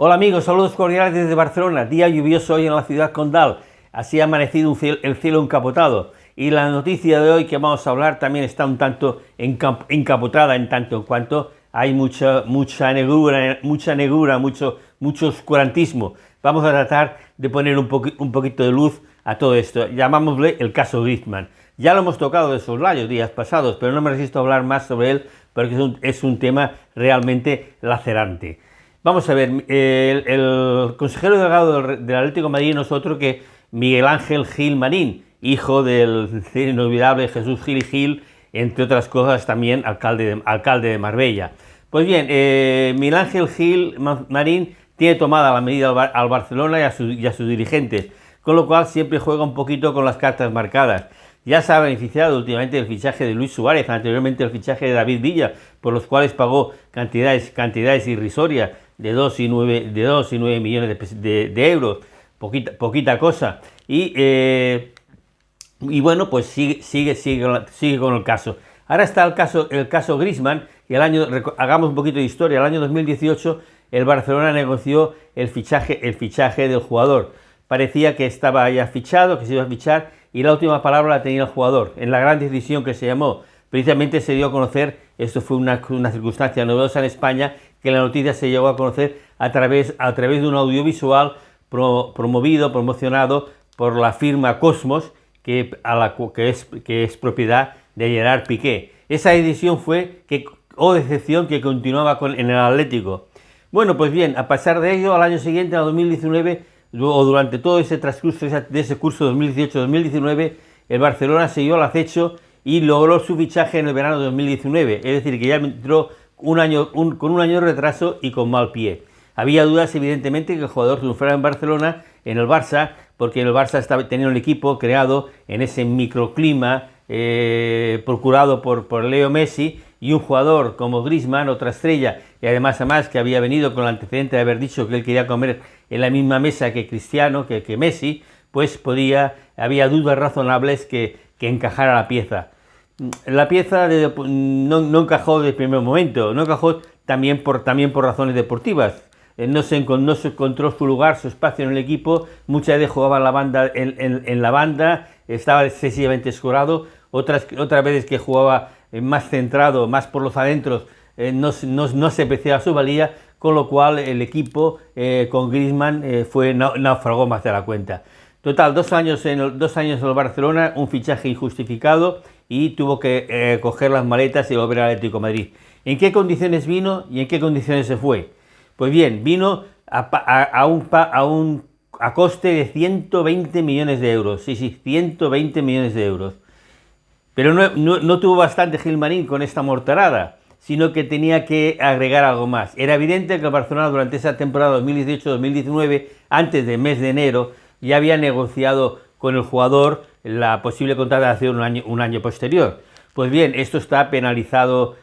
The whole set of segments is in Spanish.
Hola amigos, saludos cordiales desde Barcelona, día lluvioso hoy en la ciudad condal, así ha amanecido el cielo encapotado y la noticia de hoy que vamos a hablar también está un tanto encapotada en tanto en cuanto hay mucha negrura, mucho oscurantismo. Vamos a tratar de poner un poquito de luz a todo esto, llamámosle el caso Griezmann. Ya lo hemos tocado de soslayo días pasados, pero no me resisto a hablar más sobre él porque es un tema realmente lacerante. Vamos a ver, el consejero delegado del Atlético de Madrid no es otro que Miguel Ángel Gil Marín, hijo del inolvidable Jesús Gil y Gil, entre otras cosas también alcalde de Marbella. Pues bien, Miguel Ángel Gil Marín tiene tomada la medida al Barcelona y a sus dirigentes, con lo cual siempre juega un poquito con las cartas marcadas. Ya se ha beneficiado últimamente del fichaje de Luis Suárez, anteriormente el fichaje de David Villa, por los cuales pagó cantidades irrisorias de 2 y 9 millones de euros, poquita cosa. Y bueno, pues sigue con el caso. Ahora está el caso Griezmann, y hagamos un poquito de historia. El año 2018 el Barcelona negoció el fichaje del jugador. Parecía que estaba ya fichado, que se iba a fichar, y la última palabra la tenía el jugador. En la gran decisión que se llamó, precisamente se dio a conocer, esto fue una circunstancia novedosa en España, que la noticia se llegó a conocer a través de un audiovisual promocionado por la firma Cosmos, que es propiedad de Gerard Piqué. Esa decisión fue decepción que continuaba en el Atlético. Bueno, pues bien, a pesar de ello, al año siguiente, en 2019, o durante todo ese transcurso de ese curso 2018-2019, el Barcelona siguió al acecho y logró su fichaje en el verano de 2019, es decir, que ya entró con un año de retraso y con mal pie. Había dudas, evidentemente, que el jugador triunfara en Barcelona, en el Barça, porque el Barça tenía un equipo creado en ese microclima procurado por Leo Messi, y un jugador como Griezmann, otra estrella, y además que había venido con el antecedente de haber dicho que él quería comer en la misma mesa que Cristiano, que Messi, pues había dudas razonables que encajara la pieza. La pieza no encajó de primer momento, no encajó también por razones deportivas. No se encontró su lugar, su espacio en el equipo, muchas veces jugaba en la banda, estaba excesivamente escorado, otras veces que jugaba más centrado, más por los adentros, no se apreciaba su valía, con lo cual el equipo con Griezmann naufragó más de la cuenta. Total, 2 años en el Barcelona, un fichaje injustificado, y tuvo que coger las maletas y volver al Atlético de Madrid. ¿En qué condiciones vino y en qué condiciones se fue? Pues bien, vino a coste de 120 millones de euros, sí, 120 millones de euros. Pero no tuvo bastante Gil Marín con esta morterada, sino que tenía que agregar algo más. Era evidente que el Barcelona durante esa temporada 2018-2019, antes del mes de enero, ya había negociado con el jugador la posible contratación un año posterior. Pues bien, esto está penalizado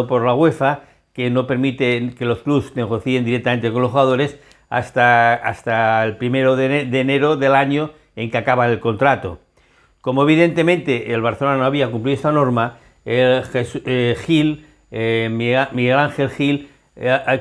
por la UEFA, que no permite que los clubes negocien directamente con los jugadores hasta el 1 de enero del año en que acaba el contrato. Como evidentemente el Barcelona no había cumplido esta norma, Miguel Ángel Gil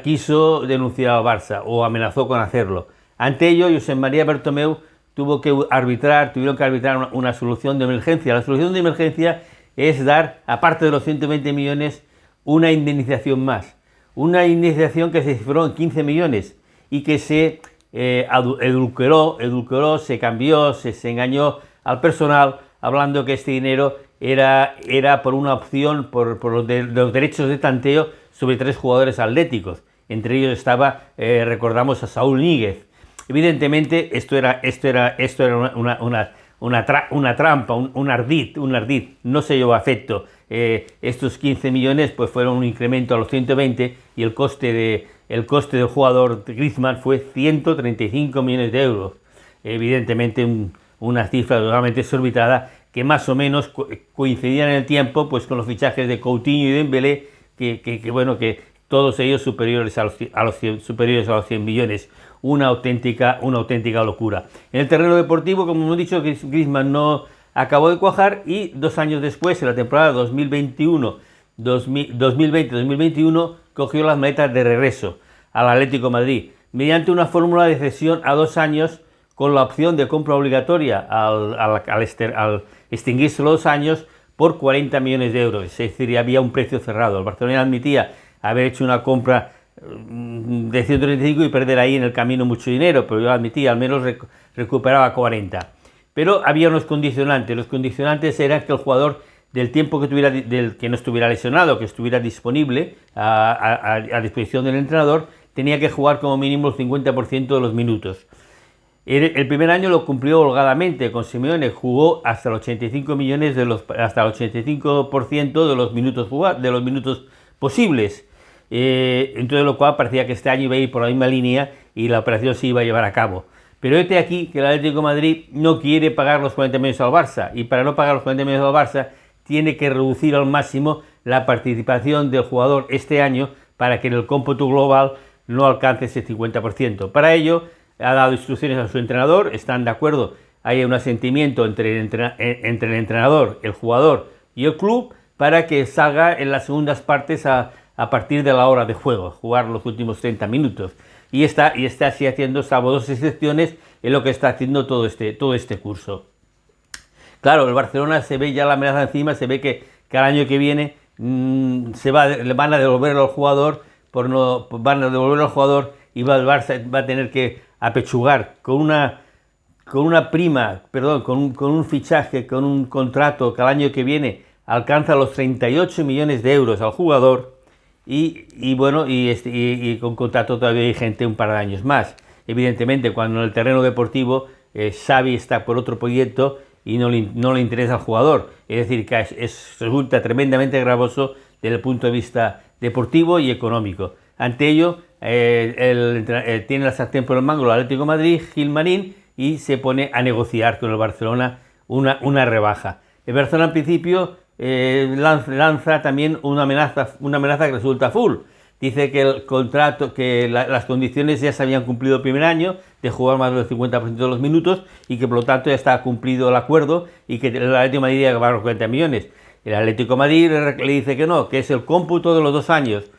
quiso denunciar al Barça, o amenazó con hacerlo. Ante ello, Josep María Bartomeu tuvieron que arbitrar una solución de emergencia. La solución de emergencia es dar, aparte de los 120 millones, una indemnización más. Una indemnización que se cifró en 15 millones y que se edulcoró, se cambió, se engañó al personal, hablando que este dinero era por una opción, por los derechos de tanteo sobre 3 jugadores atléticos. Entre ellos estaba, recordamos, a Saúl Ñíguez. Evidentemente esto era una trampa, un ardid, no se llevó a efecto. Estos 15 millones pues fueron un incremento a los 120, y el coste del jugador Griezmann fue 135 millones de euros. Evidentemente una cifra totalmente exorbitada, que más o menos coincidían en el tiempo pues con los fichajes de Coutinho y Dembélé, que todos ellos superiores a los 100 millones. Una auténtica locura. En el terreno deportivo, como hemos dicho, Griezmann no acabó de cuajar, y 2 años después, en la temporada 2020-2021, cogió las maletas de regreso. al Atlético de Madrid, mediante una fórmula de cesión a 2 años con la opción de compra obligatoria al extinguirse los 2 años por 40 millones de euros. Es decir, había un precio cerrado. El Barcelona admitía haber hecho una compra de 135 y perder ahí en el camino mucho dinero, pero yo admitía, al menos recuperaba 40. Pero había unos condicionantes. Los condicionantes eran que el jugador, del tiempo que tuviera, que no estuviera lesionado, que estuviera disponible a disposición del entrenador, tenía que jugar como mínimo el 50% de los minutos. El primer año lo cumplió holgadamente con Simeone, jugó hasta el 85 millones hasta el 85% de los minutos posibles. Entonces, lo cual parecía que este año iba a ir por la misma línea y la operación se iba a llevar a cabo. Pero este aquí que el Atlético de Madrid no quiere pagar los 40 millones al Barça, y para no pagar los 40 millones al Barça tiene que reducir al máximo la participación del jugador este año para que en el cómputo global no alcance ese 50%. Para ello ha dado instrucciones a su entrenador, están de acuerdo, hay un asentimiento entre el entrenador, el jugador y el club para que salga en las segundas partes a partir de la hora de juego, jugar los últimos 30 minutos. Y está así haciendo, salvo 2 excepciones, en lo que está haciendo todo este curso. Claro, el Barcelona se ve ya la amenaza encima, se ve que al año que viene le van a devolver al jugador, y el Barça va a tener que apechugar con una prima, perdón, con un fichaje, con un contrato que al año que viene alcanza los 38 millones de euros al jugador y con contrato todavía vigente un par de años más. Evidentemente, cuando en el terreno deportivo Xavi está por otro proyecto y no le interesa al jugador, es decir, que resulta tremendamente gravoso desde el punto de vista deportivo y económico. Ante ello, tiene la sartén por el mango el Atlético de Madrid, Gilmarín, y se pone a negociar con el Barcelona una rebaja. El Barcelona, en principio, lanza también una amenaza que resulta full. Dice que el contrato, las condiciones ya se habían cumplido el primer año, de jugar más del 50% de los minutos, y que por lo tanto ya está cumplido el acuerdo y que el Atlético de Madrid va a pagar los 40 millones. El Atlético de Madrid le dice que no, que es el cómputo de los 2 años.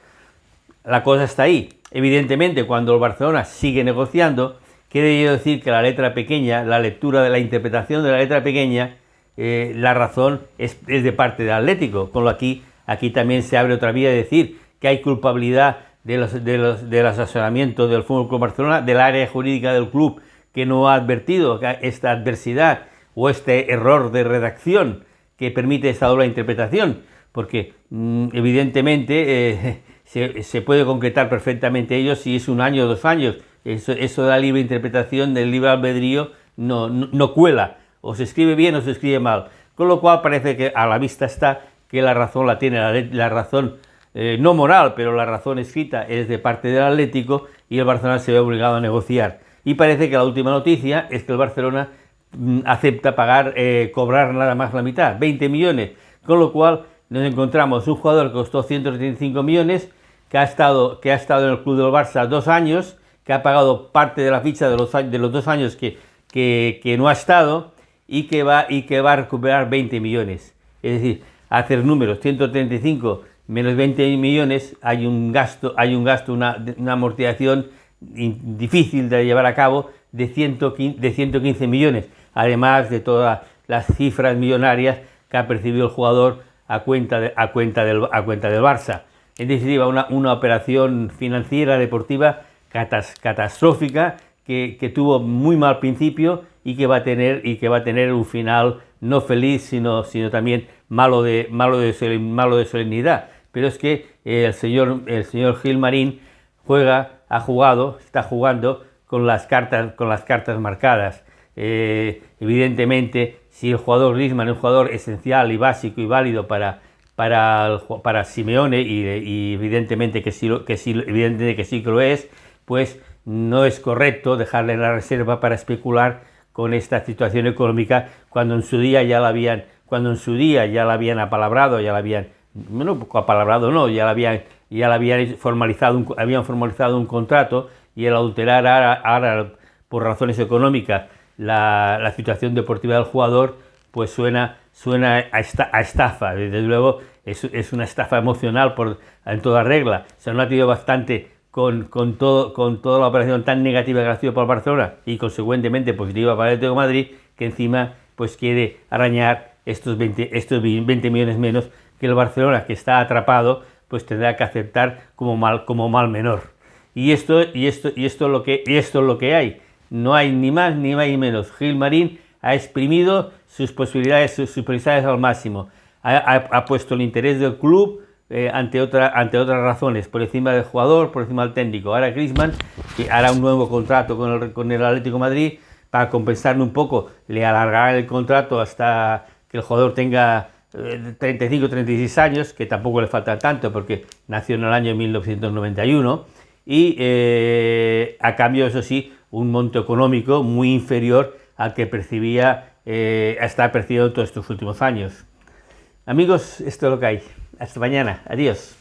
La cosa está ahí. Evidentemente, cuando el Barcelona sigue negociando, quiere decir que la letra pequeña, la lectura de la interpretación de la letra pequeña, la razón es de parte del Atlético. Con lo aquí también se abre otra vía de decir que hay culpabilidad del asesoramiento del Fútbol Club Barcelona, del área jurídica del club, que no ha advertido esta adversidad o este error de redacción que permite esta doble interpretación, porque evidentemente se puede concretar perfectamente ello si es 1 año o 2 años. Eso de la libre interpretación, del libre albedrío, no cuela. O se escribe bien o se escribe mal. Con lo cual parece que a la vista está que la razón la tiene, la razón no moral, pero la razón escrita es de parte del Atlético y el Barcelona se ve obligado a negociar. Y parece que la última noticia es que el Barcelona acepta cobrar nada más la mitad, 20 millones. Con lo cual nos encontramos un jugador que costó 135 millones, que ha estado en el club del Barça 2 años, que ha pagado parte de la ficha de los 2 años que no ha estado y que va a recuperar 20 millones. Es decir, hacer números, 135 menos 20 millones, hay un gasto, una amortización difícil de llevar a cabo de 115 millones, además de todas las cifras millonarias que ha percibido el jugador a cuenta del Barça. En definitiva, una operación financiera, deportiva, catastrófica, que tuvo muy mal principio y que va a tener un final no feliz, sino también malo de solemnidad. Pero es que el señor Gilmarín está jugando con las cartas marcadas. Evidentemente, si el jugador Griezmann es un jugador esencial y básico y válido para Simeone, y evidentemente que sí lo es, pues no es correcto dejarle en la reserva para especular con esta situación económica cuando en su día ya la habían apalabrado, habían formalizado un contrato, y el adulterar ahora por razones económicas la situación deportiva del jugador, pues suena a estafa. Desde luego es una estafa emocional en toda regla. O sea, no ha tenido bastante con toda la operación tan negativa que ha sido para el Barcelona y consecuentemente positiva para el Atlético de Madrid, que encima pues quiere arañar estos 20 millones menos que el Barcelona, que está atrapado, pues tendrá que aceptar como mal menor. Y esto es lo que hay. No hay ni más ni menos. Gilmarín ha exprimido sus posibilidades al máximo. Ha puesto el interés del club ante otras razones, por encima del jugador, por encima del técnico. Ahora Griezmann, que hará un nuevo contrato con el Atlético de Madrid, para compensarle un poco, le alargará el contrato hasta que el jugador tenga 35 36 años, que tampoco le falta tanto porque nació en el año 1991, y a cambio, eso sí, un monto económico muy inferior al que está percibiendo todos estos últimos años. Amigos, esto es lo que hay. Hasta mañana. Adiós.